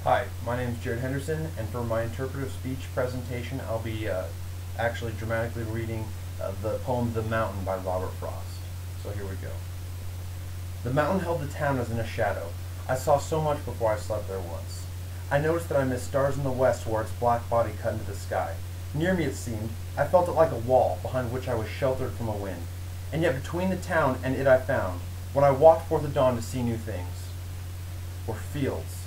Hi, my name is Henderson, and for my interpretive speech presentation, I'll be actually dramatically reading the poem The Mountain by Robert Frost. So here we go. The mountain held the town as in a shadow. I saw so much before I slept there once. I noticed that I missed stars in the west where its black body cut into the sky. Near me it seemed, I felt it like a wall behind which I was sheltered from a wind. And yet between the town and it I found, when I walked forth at dawn to see new things, were fields.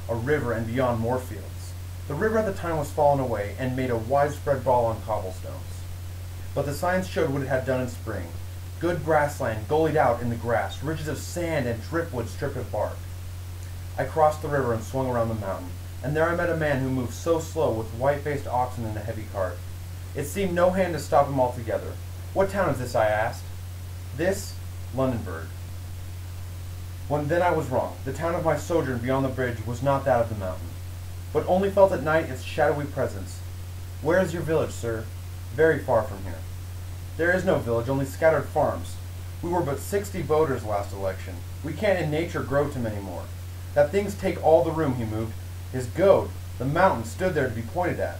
A river, and beyond more fields. The river at the time was fallen away and made a widespread brawl on cobblestones. But the signs showed what it had done in spring. Good grassland gullied out in the grass, ridges of sand and driftwood stripped of bark. I crossed the river and swung around the mountain, and there I met a man who moved so slow with white-faced oxen in a heavy cart. It seemed no hand to stop him altogether. What town is this, I asked. This? Londonburg. Then I was wrong. The town of my sojourn beyond the bridge was not that of the mountain, but only felt at night its shadowy presence. Where is your village, sir? Very far from here. There is no village, only scattered farms. We were but 60 voters last election. We can't in nature grow to many more. That things take all the room, he moved. His goad, the mountain, stood there to be pointed at.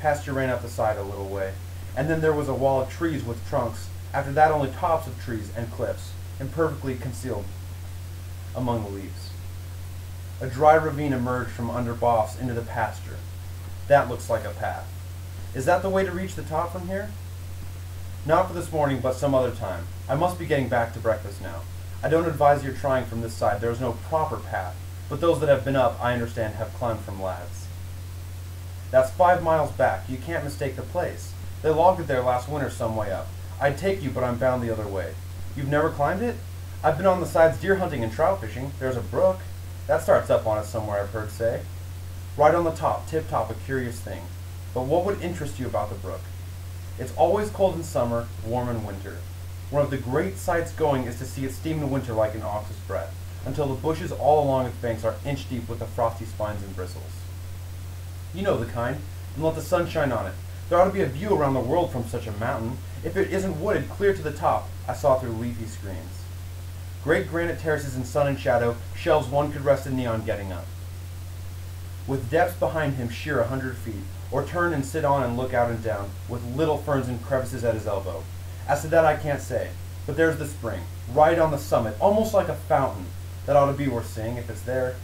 Pasture ran up the side a little way, and then there was a wall of trees with trunks. After that only tops of trees and cliffs, imperfectly concealed among the leaves. A dry ravine emerged from under boughs into the pasture. That looks like a path. Is that the way to reach the top from here? Not for this morning, but some other time. I must be getting back to breakfast now. I don't advise your trying from this side. There is no proper path, but those that have been up, I understand, have climbed from laths. That's 5 miles back. You can't mistake the place. They logged it there last winter some way up. I'd take you, but I'm bound the other way. You've never climbed it? I've been on the sides deer hunting and trout fishing. There's a brook. That starts up on it somewhere, I've heard say. Right on the top, tip-top, a curious thing. But what would interest you about the brook? It's always cold in summer, warm in winter. One of the great sights going is to see it steam in winter like an ox's breath, until the bushes all along its banks are inch-deep with the frosty spines and bristles. You know the kind, and let the sun shine on it. There ought to be a view around the world from such a mountain. If it isn't wooded clear to the top, I saw through leafy screens. Great granite terraces in sun and shadow, shelves one could rest in knee on getting up. With depths behind him sheer 100 feet, or turn and sit on and look out and down, with little ferns and crevices at his elbow. As to that I can't say, but there's the spring, right on the summit, almost like a fountain. That ought to be worth seeing if it's there.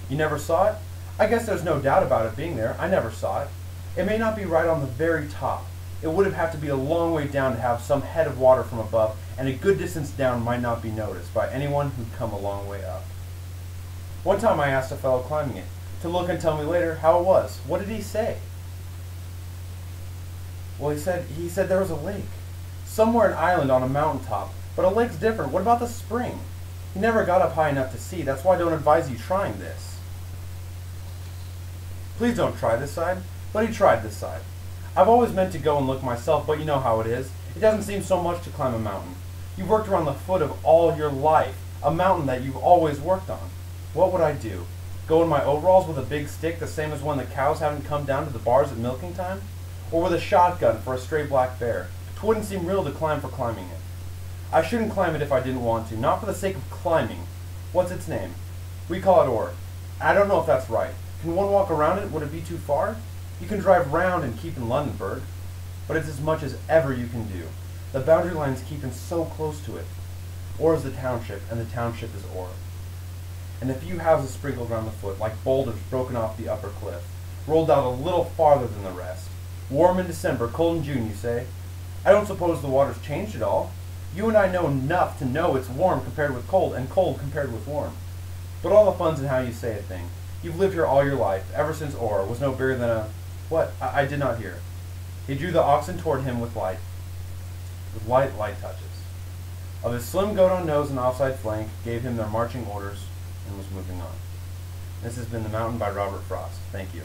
You never saw it? I guess there's no doubt about it being there. I never saw it. It may not be right on the very top. It would have had to be a long way down to have some head of water from above, and a good distance down might not be noticed by anyone who'd come a long way up. One time I asked a fellow climbing it to look and tell me later how it was. What did he say? Well, he said there was a lake. Somewhere an island on a mountaintop, but a lake's different. What about the spring? He never got up high enough to see. That's why I don't advise you trying this. Please don't try this side. But he tried this side. I've always meant to go and look myself, but you know how it is. It doesn't seem so much to climb a mountain. You've worked around the foot of all your life, a mountain that you've always worked on. What would I do? Go in my overalls with a big stick, the same as when the cows haven't come down to the bars at milking time? Or with a shotgun for a stray black bear? 'Twouldn't seem real to climb for climbing it. I shouldn't climb it if I didn't want to, not for the sake of climbing. What's its name? We call it ore. I don't know if that's right. Can one walk around it? Would it be too far? You can drive round and keep in Londonburg, but it's as much as ever you can do. The boundary line's keeping so close to it. Ore is the township, and the township is ore. And a few houses sprinkled around the foot, like boulders broken off the upper cliff, rolled out a little farther than the rest. Warm in December, cold in June, you say? I don't suppose the water's changed at all. You and I know enough to know it's warm compared with cold, and cold compared with warm. But all the fun's in how you say a thing. You've lived here all your life, ever since ore was no bigger than a... What? I did not hear. He drew the oxen toward him with light touches. Of his slim goat on nose and offside flank, gave him their marching orders, and was moving on. This has been The Mountain by Robert Frost. Thank you.